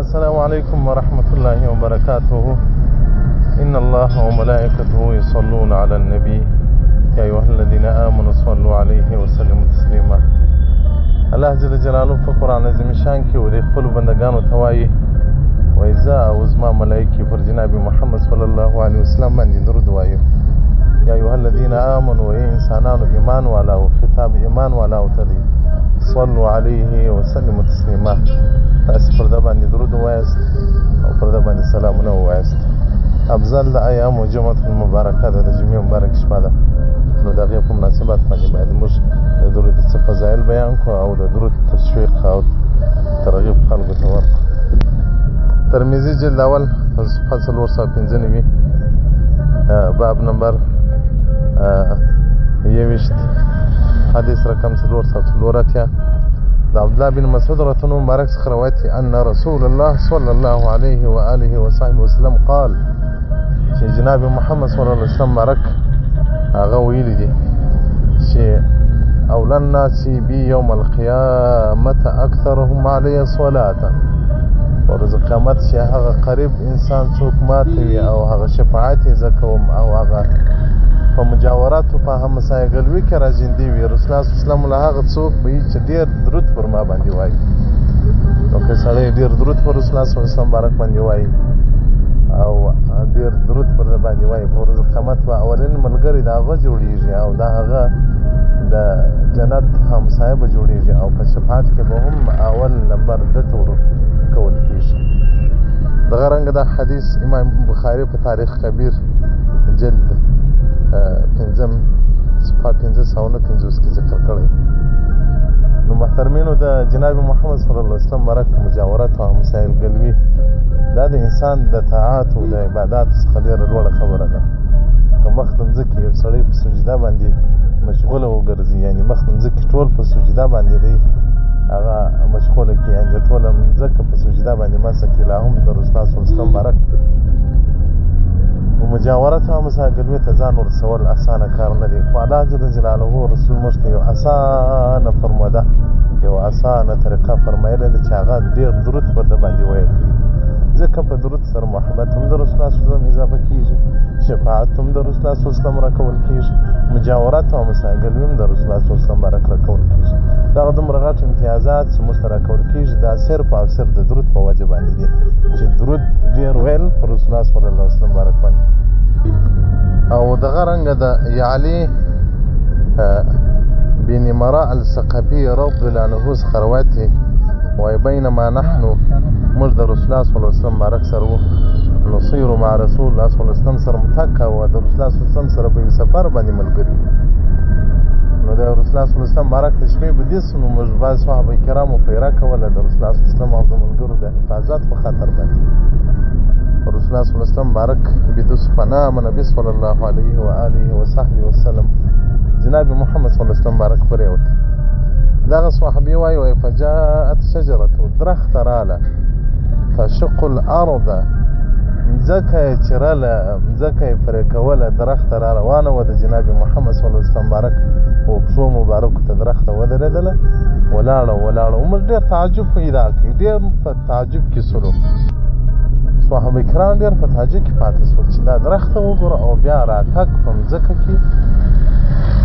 السلام عليكم ورحمة الله وبركاته. إن الله وملائكته يصلون على النبي يا أيها الذين آمنوا صلوا عليه وسلموا تسليما. الله جل جلاله په قرآن عظیم شان کې و د خپلو بندګانو ته وایي وایزا او زما ملایکې پر جناب محمد صلی الله علیه وسلم باندې درود وایو. یا ایها الذین آمنوا ای انسانانو ایمان والاو، خطاب ایمان والاو ته دی. صلوا علیه وسلموا تسلیما. تاسې پر ده باندې درود ووایاست او پر ده باندې سلامونه ووایاست. افضل د ایامو جمعة المبارکه ده، د جمعې مبارک شپه ده. نو د هغې په مناسبت باندې باید موږ د درود څه فضایل بیان کړو او د درود تشویق او ترغیب خلکو ته ورکړو. ترمذي جلد اول صفحه 495 باب نمبر 21 حدیث رقم 484 د عبدالله بن مسعود رضی الله مبارک څخه روایت دی ان رسول الله صلی الله علیه و آله و صحبه وسلم قال چې جناب محمد صلی الله علیه وسلم مبارک هغه ویلی دی چې اولن الناس بي يوم القيامة اکثرهم علی صلاة. ورځ قیامت چې هغه قریب انسان څوک ماته وي او هغه شفاعت یې زه کوم او هغه په مجاوراتو په همسایهګلوي کې راژوندي وي. رسول الله صلی الله علیه وسلم له هغه څوک به وي چې ډېر درود پر ما باندې وایي. نو که سړی ډېر درود پر رسول الله صلی الله علیه وسلم مبارک باندې وایي او ډېر درود پر ده باندې وایي، په ورځ قیامت به اولین ملګری د هغه جوړېږي او د هغه د جنت همسایه به جوړېږي او په شفاعت کې به هم اول نمبر ده ته ورکول کېږي. دغه رنګه دا حدیث امام بخاري په تاریخ کبیر جلد 5 صفحه 559 کې ذکر کړی. نو محترمینو، د جناب محمد صلی الله علیه وسلم مبارک مجاورت او همسایه‌ګلوي دا د انسان د طاعات او د عبادات څخه ډېره لوړه خبره ده. که مخ د مځکې یو سړی په سجده باندې مشغوله وګرځي، یعنې مخ د مځکې ټول په سجده باندې دی هغه مشغوله کړي، یعنې ټوله مځکه په سجده باندې مسح کړي، لا هم د رسول الله صلی الله علیه وسلم مبارک مجاورت او همسایه‌ګلوي ته ځان ورسول اسانه کار نه دی. خو الله جل جلاله رسول موږ ته یو اسانه فرموده، یو اسانه طریقه فرمایلې ده چې هغه ډېر درود پر ده باندې ویل دي. ځکه په درود سره محبت هم د رسول الله صلی الله علیه وسلم اضافه کېږي، شفاعت هم د رسول الله صلی الله علیه وسلم راکول کېږي، مجاورت او همسایه‌ګلوي هم د رسول الله صلی الله علیه وسلم مبارک راکول کېږي. دغه دومره غټ امتیازات چې موږ ته راکول کېږي دا صرف او صرف د درود په وجه باندې دي چې درود ډېر ویل پر رسول الله صلی الله علیه وسلم مبارک باندې. او دغه رنګه د یعلی بن مراء الثقفي رضی الله عنه څخه روایت دی وایي بینما نحن موږ د رسول الله صلی الله علیه وسلم مبارک سره وو نصیر مع رسول الله صلی الله علیه وسلم سره متکه وه، د رسول الله صلی الله علیه وسلم سره په یو سفر باندې ملګري وو. نو د رسول الله صلی الله علیه وسلم مبارک د شپې به دېس نو موږ بعض صحابه کرامو پیره کوله د رسول الله صلی الله علیه وسلم او د ملګرو د حفاظت په خاطر باندې. رسول الله صلی الله علیه وسلم مبارک بدوس فنام نبی صلی الله علیه و آله و صحبه وسلم جناب محمد صلی الله علیه وسلم مبارک پرېوت. دغه صحابي وایي فجاءت شجرة درخت راله تشق الارض، مځکه یې چیرله، مځکه یې پرې کوله، درخت را روانه وه د جناب محمد صلی الله علیه وسلم مبارک په پښو مبارکو ته درخته ودرېدله، ولاړه موږ ډېر تعجب پیدا کړي، ډېر په تعجب کې سولو. صحابه کرام ډېر په تعجب کې پاتې شول چې دا درخته وګوره او بیا راتګ په مځکه کې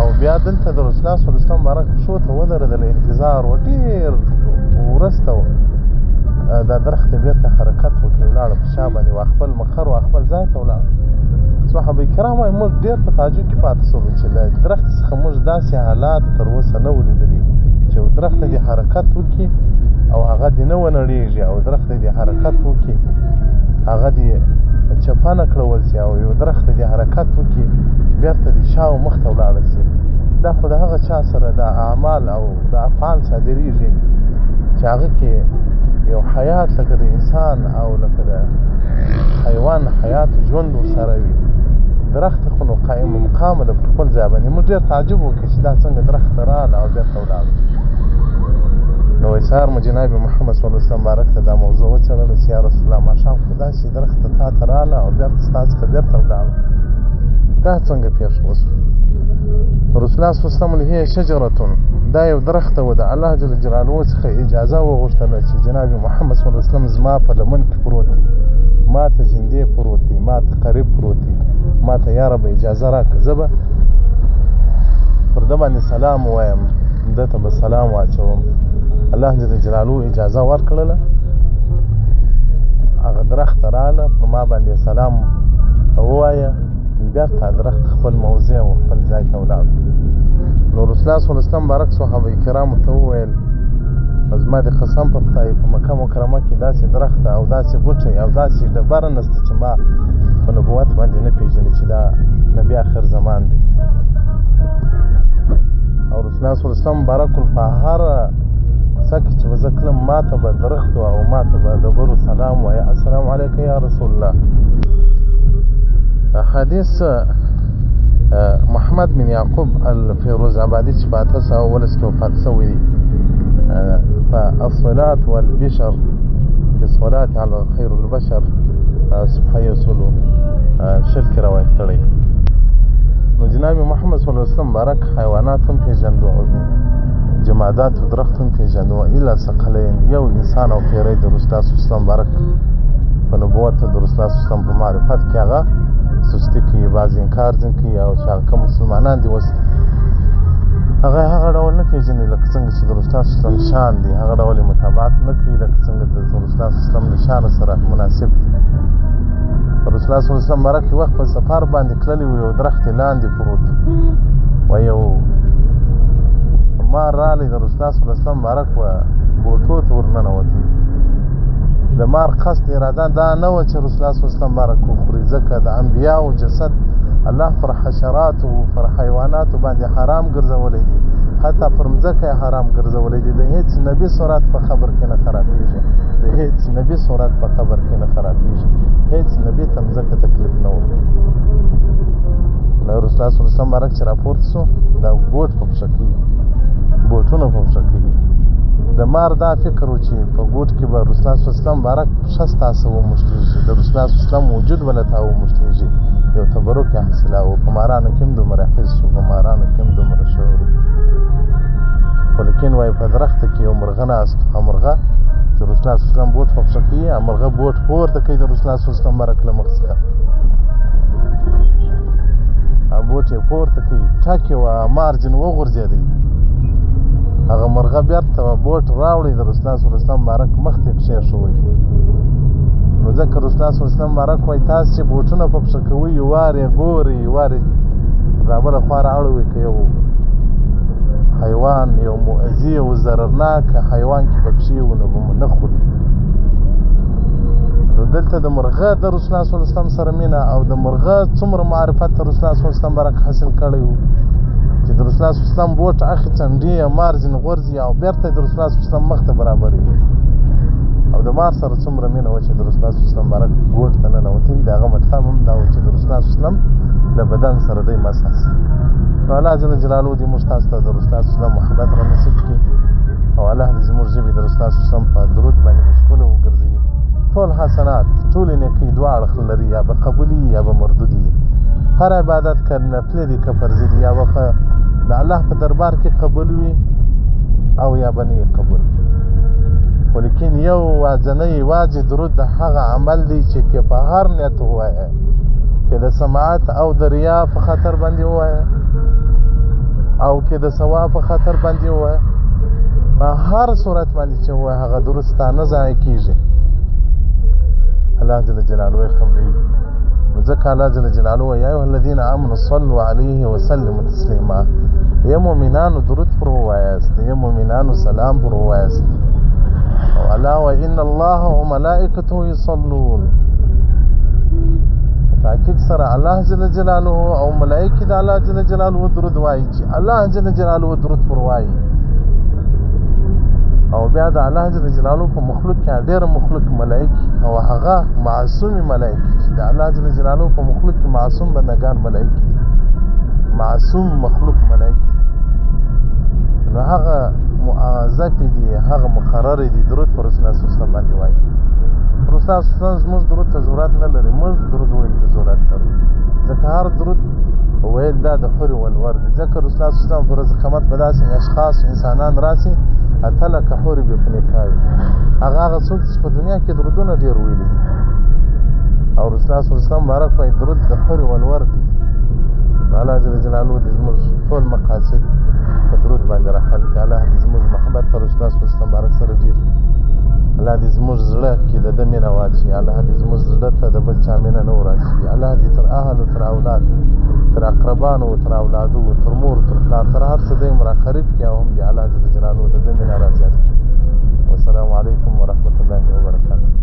او بیا دلته د رسول الله صلی الله علیه وسلم مبارک پښو ته ودرېدله، انتظار و ډېر وروسته و دا درخت بیرته حرکت وکړي، ولاړه په شا باندې و خپل مقر و خپل ځای ته ولاړه. صحابه کرام وایي موږ ډېر په تعجب کې پاتې شولو چې له درخت څخه موږ داسې حالات تر اوسه نه وو لیدلي چې یو درخت دې حرکت وکړي او هغه دې نه ونړېږي او درخت دې حرکت وکړي هغه دې چپانه کړول شي او یو درخت دې حرکت وکړي بیرته دې شا او مخ ته ولاړه شي. دا خو د هغه چا سره د اعمال او د افعال صادریږي چې هغه کې یو حیات لکه د انسان او لکه د حیوان حیات ژوند ورسره وي. درخت خو نو قایم مقامه ده په خپل ځای باندې. موږ ډېر تعجب وکړو چې دا څنګه درخت ته راغله او بیرته ولاړه. نو وایي سهار مو جناب محمد صلی الله علیه وسلم مبارک ته دا موضوع وڅېړله چې یا رسول الله ماښام خو داسې درخت ته تا ته راغله او بیرته ستا څخه بیرته ولاړه، دا څنګه پېښ وشو؟ رسول الله صلی الله علیه وسلم هي شجرة دا یو درخت و د الله جل جلاله څخه اجازه وغوښتله چې جناب محمد صلی الله علیه وسلم زما په لمن کې پروت دی، ما ته جندې پروت دی، ما ته قریب پروت دی، ما ته یا رب اجازه راکړه زه به پر ده باندې سلام ووایم، ده ته به سلام واچوم. الله جل جلاله اجازه ورکړله، هغه درخت راله په ما باندې سلام ووایه، بیرته درخت خپل موضع او خپل ځای ته ولاړ. نو رسول الله صلی الله علیه وسلم بارک صحابه کرامو ته وویل زما د قسم په خدای په مکه مکرمه کې داسې درخت او داسې بوټی او داسې ډبره نشته چې ما په نبوت باندې نه پېژني چې دا نبي آخر زمان دی. او رسول الله صلی الله علیه وسلم بارک په هره کوڅه کې چې به زه تلم ما ته به درختو او ما ته به ډبرو سلام وایه، السلام علیکم یا رسول الله. حدیث محمد بن یعقوب الفیروز آبادي چې په 819 کې وفات شوی دی، فالصلاة والبشر في الصلاة على خير البشر صفحه یوسلو شل کې روایت کړی. نو جناب محمد صلی الله علیه وسلم بارک حیوانات هم پېژندو او جمادات و درخت هم پېژندو، الا ثقلین یو انسان او پیری د رسول الله صلی الله علیه وسلم بارک په نبوت د رسول الله صلی الله علیه وسلم په معرفت کې هغه سستی کوي، بعض انکار ځین کوي او چې هغه مسلمانان دي اوس هغه هغه ډول نه پېژني لکه څنګه چې د رسول الله صلی الله علیه وسلم شان دي، هغه ډول یې متابعت نه کوي لکه څنګه د رسول الله صلی الله علیه وسلم د شان سره مناسب دي. رسول الله صلی الله علیه وسلم بارک وخت په سفر باندې تللی و، یو درخت لاندې پروت و، یو مار رالی د رسول الله صلی الله علیه وسلم بارک و بوټو ته ورننوتی. د مار قصد اراده دا نه وه چې رسول الله صلی الله علیه وسلم بارک وخوري، ځکه د انبیاو جسد الله پر حشراتو پر حیواناتو باندې حرام ګرځولی دي، حتی پر مځکه یې حرام ګرځولی دي. د هیڅ نبي صورت په خبر کې نه خرابېږي، د هیڅ نبي صورت په خبر کې نه خرابېږي، هیڅ نبي ته مځکه تکلیف نه ورکوي. نو رسول الله صلی الله علیه وسلم بارک چې راپورته سو دا بوټ په پښه کېږي، بوټونه په پښه کېږي. د مار دا فکر و چې په بوټ کې به رسول الله صلی الله علیه وسلم بارک پښه ستاسو وموښتېږي، د رسول الله صلی الله علیه وسلم وجود به له تا وموښتېږي، یو تبرک یې حاصله و. په مارانو کې هم دومره حس و، په مارانو کې هم دومره شعور و. خو لیکن وایي په درخته کې یو مرغه ناست و، مرغه چې رسول الله صلی الله علیه وسلم بوټ په پښه کېږي، مرغه بوټ پورته کوي د رسول الله صلی الله علیه وسلم بارک له مخ څخه، بوټ یې پورته کوي، ټک یې مار ځینې وغورځېدی، هغه مرغه بیرته بوټ راوړی د رسول الله صلی الله علیه وسلم بارک مخ ته یې کښېښوی. نو ځکه رسول الله صلی الله علیه وسلم بارک وایي تاسې چې بوټونه په پښه کوئ وار یې ګورئ وار یې دا بله خوا رااړوئ که یو حیوان یو مؤذي او ضررناک حیوان کې پکښې و نو به مو نه خوري. نو دلته د مرغه د رسول الله صلی الله علیه وسلم سره مینه او د مرغه څومره معرفت د رسول الله صلی الله علیه وسلم بارک حاصل کړی و چې د رسول الله صلی الله علیه وسلم بوټ اخې څنډې یې مار ځینې غورځي او بېرته د رسول الله صلی الله علیه وسلم مخ ته برابروي، او د مار سره څومره مینه وه چې د رسول الله صلی الله علیه وسلم بارک بوټ ته ننوتی. د هغه مطلب هم دا و چې د رسول الله صلی الله علیه وسلم له بدن سره دی مسح شي. نو الله جل جلاله دې موږ تاسو ته د رسول الله صلی الله علیه وسلم محبت را نصیب کړي، او الله دې زموږ ژبې د رسول الله صلی الله علیه وسلم په درود باندې مشغوله وګرځوي. ټول حسنات ټولې نیکۍ دوه اړخ لري، یا به قبولي یا به مردودي. هر عبادت که نفلي دي که فرضي دي، یا به د الله په دربار کې قبول وي او یا به نه یې قبول. خو لیکن یو واځنی یوازې درود د هغه عمل دی چې که په هر نیت ووایه، که د سماعت او د ریا په خاطر باندې ووایه او که د ثواب په خاطر باندې ووایه، په هر صورت باندې چې ووایه هغه درود ستا نه ضایع کېږي، الله جل جلاله یې قبلوي. نو ځکه الله جل جلاله وایي یا ایها الذین آمنوا صلوا علیه وسلموا تسلیما، ای مؤمنانو درود پر ووایاست، ای مؤمنانو سلام پر ووایاست. او الله وایي ان الله وملائکته یصلون، تحقیق سره الله جل جلاله او ملائکې د الله جل جلاله درود وایي چې الله جل جلاله درود پر وایي. او بیا د الله جل جلاله په مخلوق کې ډېر مخلوق ملائکې او هغه معصومي ملائکې چې د الله جل جلاله په مخلوق کې معصوم بندگان ملائکې دي، معصوم مخلوق ملائکې، نو هغه معذفې دي، هغه مقررې دي درود پر رسول الله صلی الله علیه وسلم باندې وایي. رسول الله صلی الله علیه وسلم زموږ درود ته ضرورت نه لري، موږ درود ویل ته ضرورت لرو، ځکه هر درود ویل دا د حور والور دي ځکه رسول الله صلی الله علیه وسلم پر ورځ قیامت به داسې اشخاص انسانان راسي اته لکه حورې به په نکاح وي هغه څوک چې په دنیا کې درودونه ډېر ویلي دي او رسول الله صلی الله علیه وسلم مبارک وایي درود د حور والور دي الله جل جلاله دې زموږ ټول مقاصد په درود باندې راحل کړي الله دې زموږ محبت ته رسول الله صلی الله علیه وسلم مبارک سره ډېر الله دې زموږ زړه کې د ده مینه واچي الله دې زموږ زړه ته د بل چا مینه نه وراشي الله دې تر اهل تر اولاد تر اقربانو تر اولادو تر مور تر پلار تر هر څه دی مراقب کړي او هم دې الله جل جلاله د ده مینه را زیاته کړي والسلام علیکم ورحمة الله وبرکاته